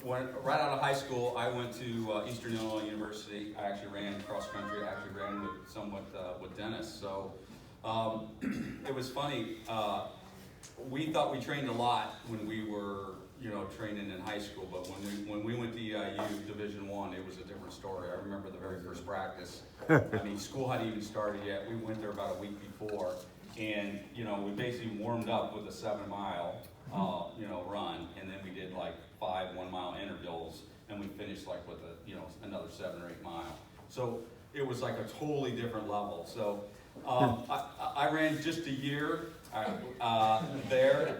right out of high school, I went to Eastern Illinois University. I actually ran cross country. I actually ran with Dennis. So it was funny. We thought we trained a lot when we were, training in high school. But when we went to EIU Division I, it was a different story. I remember the very first practice. I mean, school hadn't even started yet. We went there about a week before, and we basically warmed up with a 7-mile, run, and then we did like 5 1-mile intervals, and we finished like with another 7 or 8 mile. So it was like a totally different level. So I ran just a year there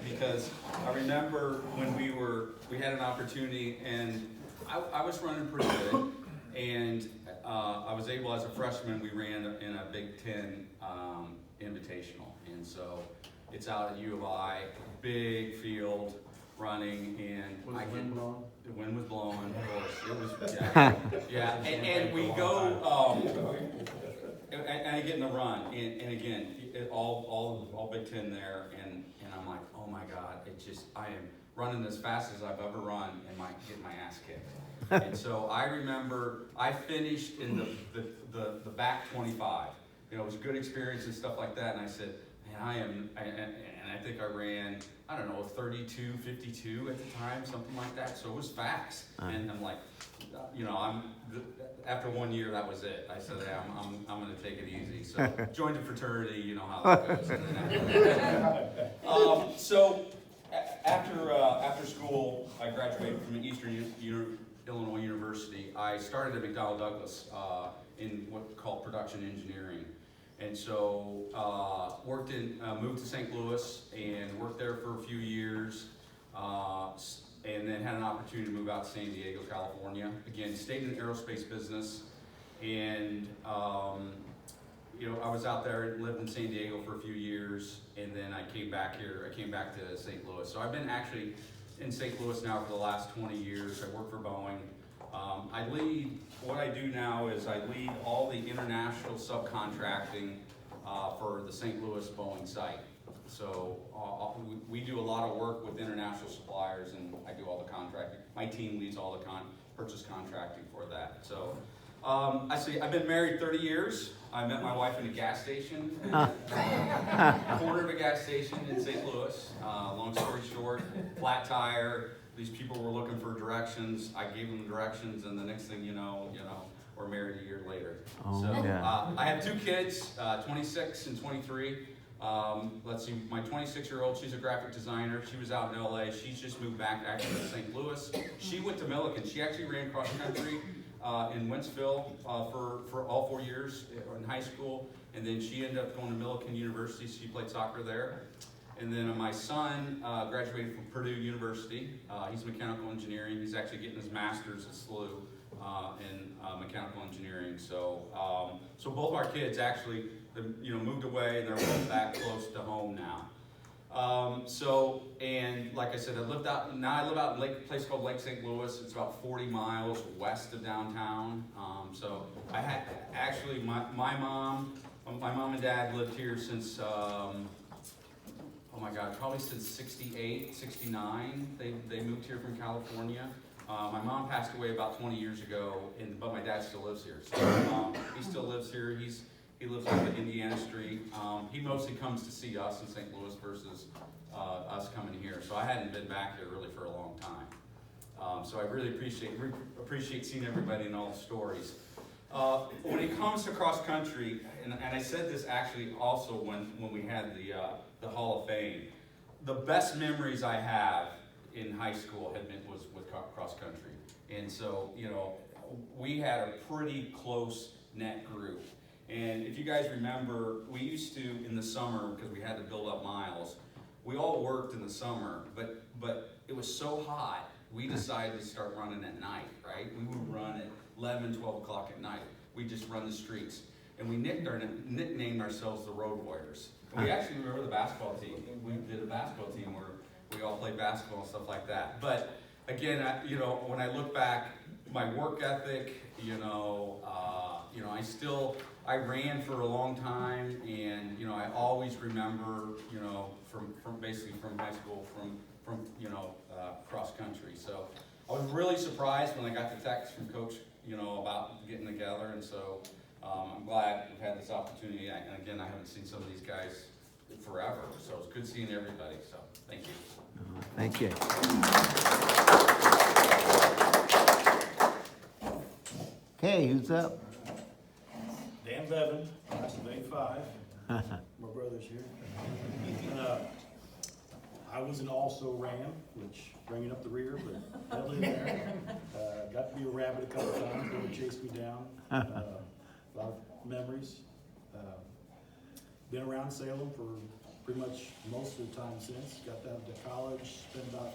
because I remember when we had an opportunity, and I was running pretty good, and I was able, as a freshman, we ran in a Big Ten invitational, and so it's out at U of I, big field running, and Was the wind blowing? The wind was blowing, of course. It was, yeah. And we go, and I get in the run, and again, all Big Ten there, and I'm like, oh my God, I am running as fast as I've ever run, and getting my ass kicked. And so I remember I finished in the back 25. It was a good experience and stuff like that, and I said, man, and I think I ran, I don't know, 32:52 at the time, something like that. So it was fast, and I'm like, after 1 year, that was it. I said, hey, I'm going to take it easy. So joined the fraternity, you know how that goes. So after school, I graduated from Eastern Illinois University. I started at McDonnell Douglas in what's called production engineering. And so moved to St. Louis and worked there for a few years, and then had an opportunity to move out to San Diego, California. Again, stayed in the aerospace business, and I was out there, lived in San Diego for a few years, and then I came back here. I came back to St. Louis. So I've been actually in St. Louis now for the last 20 years. I work for Boeing. What I do now is I lead all the international subcontracting for the St. Louis Boeing site. So we do a lot of work with international suppliers, and I do all the contracting. My team leads all the purchase contracting for that. So I've been married 30 years. I met my wife in a gas station, corner of a gas station in St. Louis. Long story short, flat tire. These people were looking for directions. I gave them directions, and the next thing you know, we're married a year later. I have 2 kids, 26 and 23. Let's see, my 26-year-old, she's a graphic designer. She was out in LA. She's just moved back actually to St. Louis. She went to Milliken. She actually ran cross country in Wentzville for all 4 years in high school, and then she ended up going to Milliken University. She played soccer there. And then my son graduated from Purdue University. He's mechanical engineering. He's actually getting his master's at SLU in mechanical engineering. So both our kids actually, moved away, and they're both back close to home now. And like I said, I live out in a place called Lake St. Louis. It's about 40 miles west of downtown. So I had actually my mom and dad lived here since. Oh my God, probably since 68, 69, they moved here from California. My mom passed away about 20 years ago, but my dad still lives here. So he still lives here. He lives on the Indiana Street. He mostly comes to see us in St. Louis versus us coming here. So I hadn't been back here really for a long time. So I really appreciate seeing everybody and all the stories. When it comes to cross country, and I said this actually also when we had the Hall of Fame, the best memories I have in high school was with cross country. And so, we had a pretty close net group. And if you guys remember, we used to, in the summer, because we had to build up miles, we all worked in the summer, but it was so hot, we decided to start running at night, right? We would run at 11, 12 o'clock at night. We'd just run the streets. And we nicknamed ourselves the Road Warriors. And we actually remember the basketball team. We did a basketball team where we all played basketball and stuff like that. But again, when I look back, my work ethic, I ran for a long time, and I always remember, from basically from high school, from cross country. So really surprised when I got the text from Coach, about getting together, and so I'm glad we've had this opportunity. And again, I haven't seen some of these guys forever, so it's good seeing everybody. So thank you. Thank you. Okay, who's up? Dan Bevan, class of '85. My brother's here. I was an also ram, which bringing up the rear, but held in there. Got to be a rabbit a couple times. They would chase me down. A lot of memories. Been around Salem for pretty much most of the time since. Got out to college. Spent about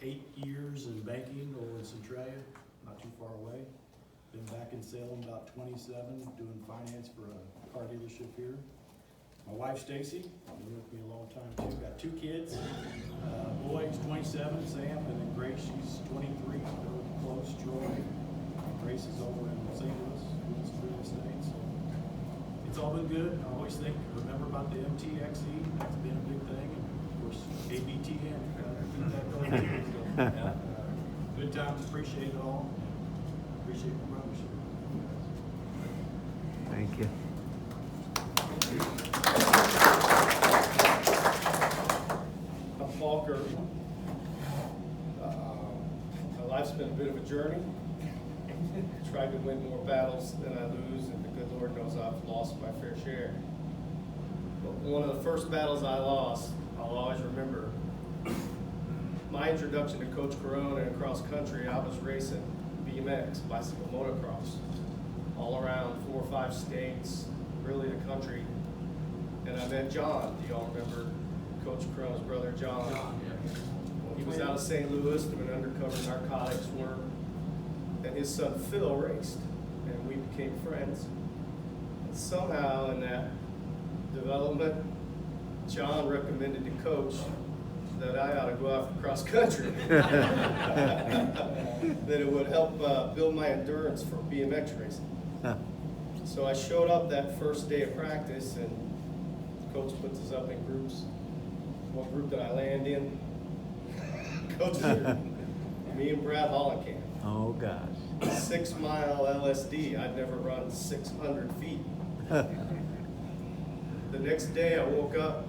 8 years in banking over in Centralia, not too far away. Been back in Salem about 27, doing finance for a car dealership here. My wife Stacy, been with me a long time too. Got 2 kids. Boy, he's 27, Sam, and then Grace, she's 23. They're close, Troy. Grace is over in St. Louis, doing some real estate. So it's all been good. I always remember about the MTXE. That's been a big thing, and of course ABTN. Keep that going too. So, good times. Appreciate it all. Appreciate my brothership. Thank you. I'm Paul Kirby. My life's been a bit of a journey. Tried to win more battles than I lose, and the good Lord knows I've lost my fair share. But one of the first battles I lost, I'll always remember. My introduction to Coach Corona and cross country, I was racing BMX, bicycle motocross, all around 4 or 5 states, really the country. And I met John. Do y'all remember Coach Corona's brother, John? Well, he was out of St. Louis doing undercover narcotics work. And his son Phil raced, and we became friends. And somehow in that development, John recommended to Coach that I ought to go out for cross country. That it would help build my endurance for BMX racing. So I showed up that first day of practice, and Coach puts us up in groups. What group did I land in? Coach, me and Brad Hollenkamp. Oh, gosh. 6 mile LSD. I'd never run 600 feet. The next day I woke up,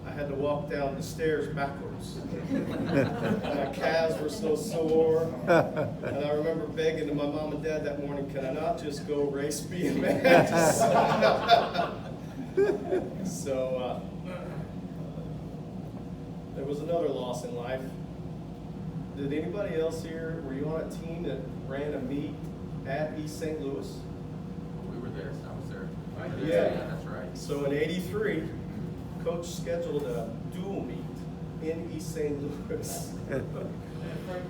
I had to walk down the stairs backwards. My calves were so sore. And I remember begging to my mom and dad that morning, can I not just go race BMX? So there was another loss in life. Did anybody else here, were you on a team that ran a meet at East St. Louis? We were there. I was there. Yeah. That's right. So in '83, Coach scheduled a dual meet in East St. Louis.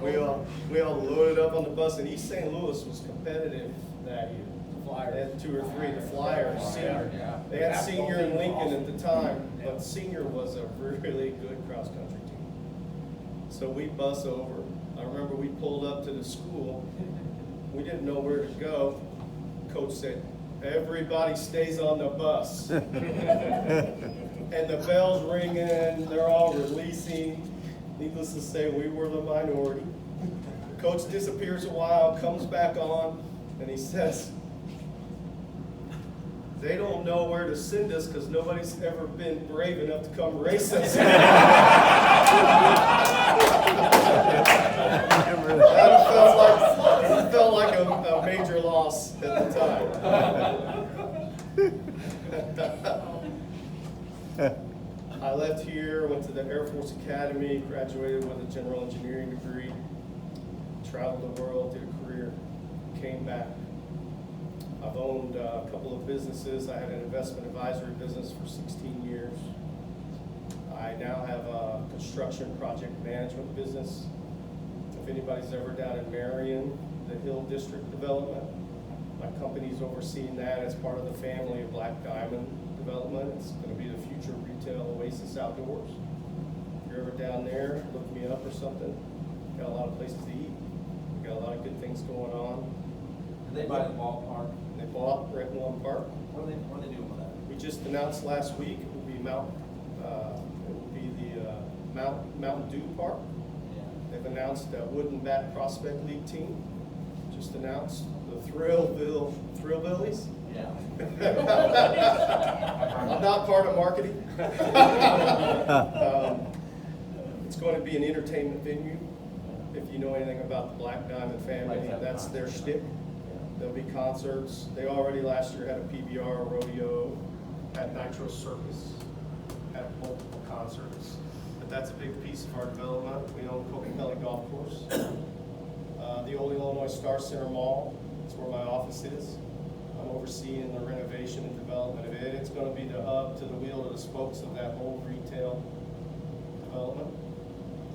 we all loaded up on the bus, and East St. Louis was competitive that year. They had 2 or 3. The Flyers, senior. Yeah. They had senior and Lincoln at the time, but senior was a really good cross-country team. So we bus over. I remember we pulled up to the school. We didn't know where to go. Coach said, everybody stays on the bus. And the bell's ringing, they're all releasing. Needless to say, we were the minority. Coach disappears a while, comes back on, and he says, they don't know where to send us because nobody's ever been brave enough to come race us. That felt like a major loss at the time. I left here, went to the Air Force Academy, graduated with a general engineering degree, traveled the world, did a career, came back. I've owned a couple of businesses. I had an investment advisory business for 16 years. I now have a construction project management business. If anybody's ever down in Marion, the Hill District Development, my company's overseeing that as part of the family of Black Diamond Development. It's going to be the future retail oasis outdoors. If you're ever down there, look me up or something. Got a lot of places to eat. We got a lot of good things going on. Did they buy the ballpark? They bought Renton Park. What are they doing with that? We just announced last week it will be the Mountain Dew Park. Yeah. They they've announced a Wooden Bat Prospect League team. Just announced the Thrillbillies. Yeah. I'm not part of marketing. It's going to be an entertainment venue. If you know anything about the Black Diamond family, that's their shtick. There'll be concerts. They already last year had a PBR, rodeo, had Nitro Circus, had multiple concerts. But that's a big piece of our development. We own Coca-Cola Golf Course. The old Illinois Star Center Mall, that's where my office is. I'm overseeing the renovation and development of it. It's going to be the hub to the wheel to the spokes of that whole retail development,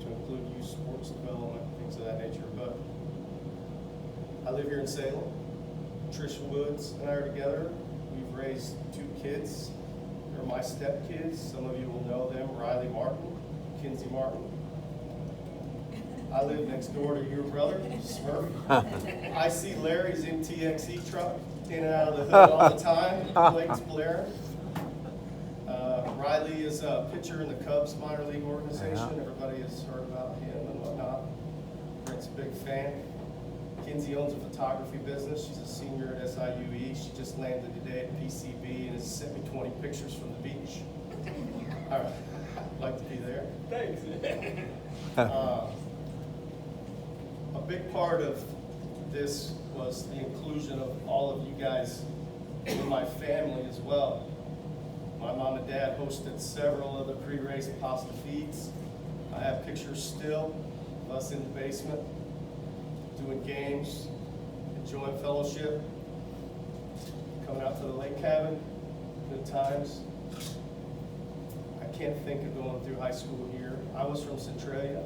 to include youth sports development, things of that nature. But I live here in Salem. Trish Woods and I are together. We've raised 2 kids. They're my stepkids. Some of you will know them, Riley Martin, Kinsey Martin. I live next door to your brother, Smurf. I see Larry's MTXE truck in and out of the hood all the time. Blake's blaring. Riley is a pitcher in the Cubs minor league organization. Yeah. Everybody has heard about him and whatnot. Brent's a big fan. Kinsey owns a photography business. She's a senior at SIUE. She just landed today at PCB and has sent me 20 pictures from the beach. All right, I'd like to be there. Thanks. A big part of this was the inclusion of all of you guys in my family as well. My mom and dad hosted several of the pre-race pasta feeds. I have pictures still of us in the basement, doing games, enjoying fellowship, coming out to the lake cabin, good times. I can't think of going through high school here. I was from Centralia.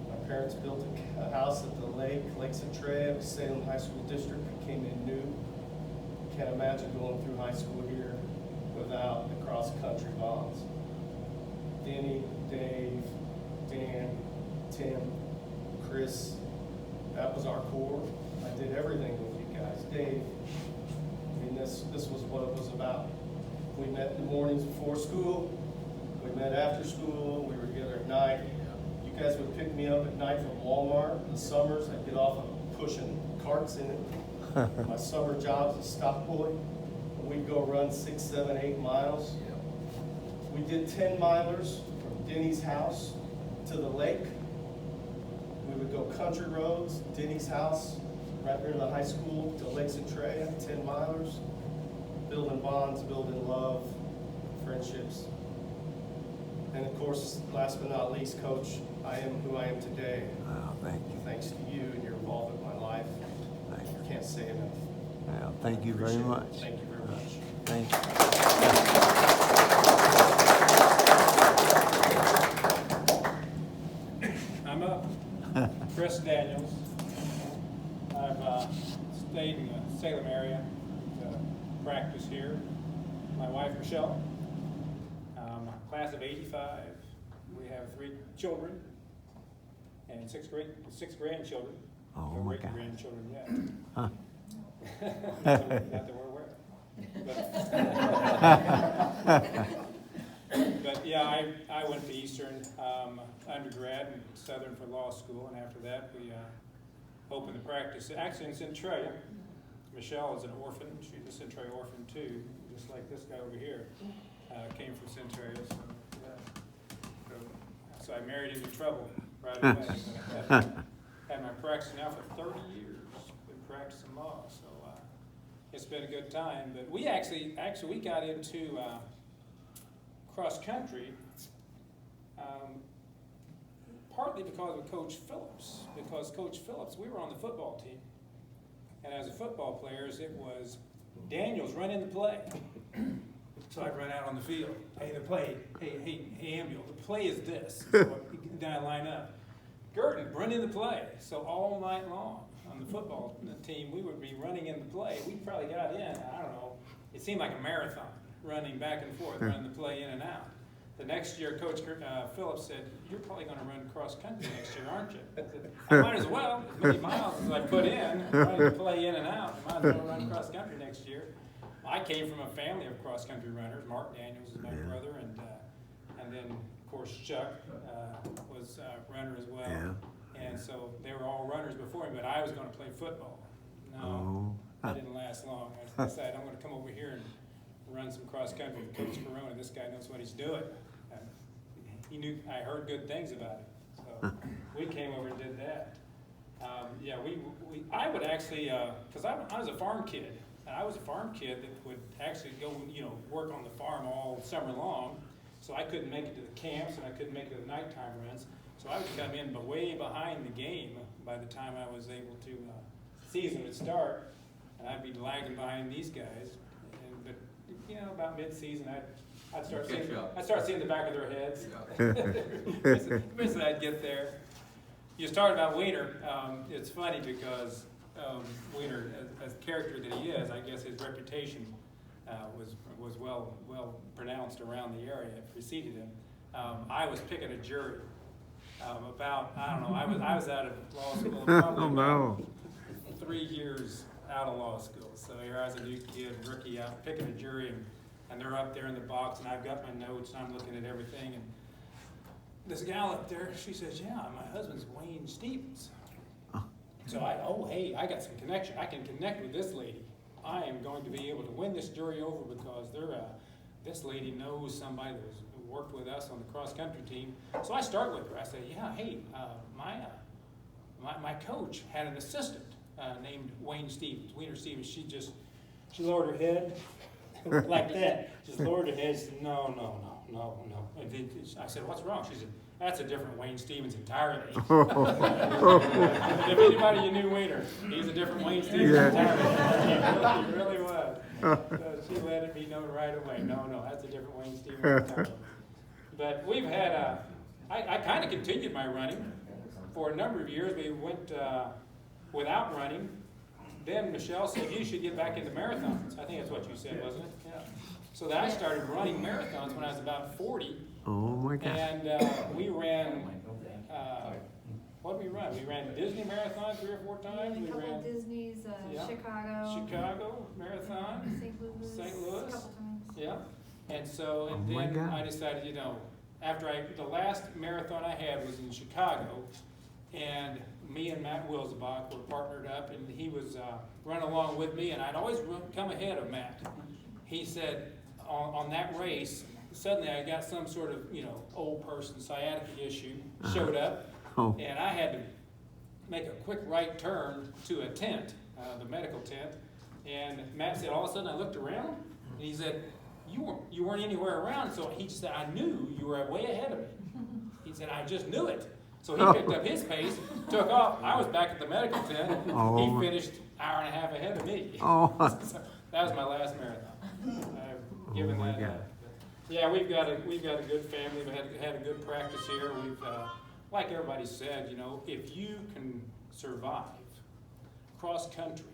My parents built a house at the lake, Lake Centralia, Salem High School District, came in new. Can't imagine going through high school here without the cross-country bonds. Denny, Dave, Dan, Tim, Chris, that was our core. I did everything with you guys. Dave, I mean, this was what it was about. We met in the mornings before school. We met after school. We were together at night. You guys would pick me up at night from Walmart. In the summers, I'd get off of pushing carts in it. My summer job as a stock boy. We'd go run 6, 7, 8 miles. We did 10-milers from Denny's house to the lake. We would go country roads, Denny's house, right near the high school, to Lake Centralia, 10-milers. Building bonds, building love, friendships. And of course, last but not least, Coach, I am who I am today. Oh, thank you. Thanks to you and your involvement in my life. Thank you. Can't say enough. Well, thank you very Appreciate it. much. Thank you very much. Thank you. I'm up. Chris Daniels. I've stayed in the Salem area to practice here. My wife, Michelle. Class of '85. We have 3 children and 6 grandchildren. Oh, No my great God. grandchildren yet. Huh. Not that we're aware of. But yeah, I went to Eastern undergrad and Southern for law school, and after that we opened the practice actually in Centralia. Michelle is an orphan. She's a Centralia orphan too, just like this guy over here. Came from Centralia, so I married into trouble right away. Had my practice now for 30 years. Been practicing law, so it's been a good time. But we actually we got into cross country partly because of Coach Phillips. Because Coach Phillips, we were on the football team, and as a football players, it was Daniels run in the play. So I'd run out on the field. Hey, the play. Hey, Ambiel, the play is this. So then I line up. Gurdon, run in the play. So all night long on the football team, we would be running in the play. We probably got in, I don't know, it seemed like a marathon, running back and forth, running the play in and out. The next year, Coach Phillips said, "You're probably going to run cross country next year, aren't you?" I said, "I might as well. As many miles as I put in, running the play in and out, I might as well run cross country next year." I came from a family of cross country runners. Mark Daniels is my brother, and then of course Chuck was a runner as well. Yeah. And so they were all runners before me, but I was gonna play football. No, Oh. that didn't last long. I decided I'm gonna come over here and run some cross country with Coach Corona. This guy knows what he's doing. And he knew, I heard good things about it. So we came over and did that. Yeah, I would actually, cause I was a farm kid. And I was a farm kid that would actually go, work on the farm all summer long. So I couldn't make it to the camps and I couldn't make it to the nighttime runs. So I would come in but way behind the game by the time I was able to, season would start. And I'd be lagging behind these guys. But about mid-season, I'd start seeing the back of their heads. Eventually I'd get there. You started about Wiener. It's funny because Wiener, as a character that he is, I guess his reputation was well pronounced around the area. It preceded him. I was picking a jury about, I don't know, I was out of law school probably about 3 years out of law school. So here I was a new kid, rookie, out picking a jury, and they're up there in the box, and I've got my notes, and I'm looking at everything, and this gal up there, she says, yeah, my husband's Wayne Stevens. So hey, I got some connection. I can connect with this lady. I am going to be able to win this jury over because this lady knows somebody who worked with us on the cross-country team. So I start with her. I say, yeah, hey, my coach had an assistant named Wayne Stevens, Wiener Stevens. She lowered her head like that. Just lowered her head. She said, no. And then I said, what's wrong? She said, that's a different Wayne Stevens entirely. If anybody you knew Wiener, he's a different Wayne Stevens entirely. He really was. So she let it be known right away. No, that's a different Wayne Stevens entirely. But we've had, I kind of continued my running. For a number of years, we went without running. Then Michelle said, you should get back into marathons. I think that's what you said, wasn't it? Yeah. So then I started running marathons when I was about 40. Oh my God. And we ran, what did we run? We ran Disney Marathon 3 or 4 times. A couple Disney's, yeah, Chicago Marathon. St. Louis. A couple times. Yeah. And so, Oh my then God. I decided, after the last marathon I had was in Chicago, and me and Matt Wilsbach were partnered up, and he was running along with me, and I'd always come ahead of Matt. He said, on that race, suddenly I got some sort of, old person sciatica issue, showed up, Oh. and I had to make a quick right turn to a tent, the medical tent, and Matt said, all of a sudden I looked around, and he said, you weren't anywhere around, so he said, I knew you were way ahead of me. He said, I just knew it. So he picked up his pace, took off, I was back at the medical tent, Oh. he finished hour and a half ahead of me. Oh. So that was my last marathon. I've given my that God. up. Yeah, we've got a good family. We had a good practice here. We've, like everybody said, if you can survive cross country,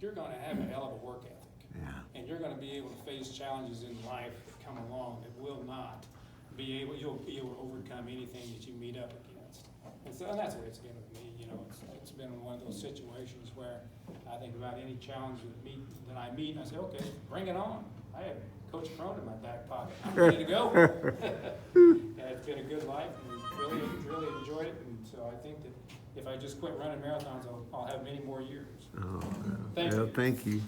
you're going to have a hell of a work ethic, Yeah. and you're going to be able to face challenges in life that come along that will not you'll be able to overcome anything that you meet up against. And that's the way it's been with me. It's been one of those situations where I think about any challenge that I meet, and I say, okay, bring it on. I have Coach Crone in my back pocket. I'm ready to go. And it's been a good life, and really enjoyed it. And so I think that if I just quit running marathons, I'll have many more years. Oh, Thank well, you. thank you.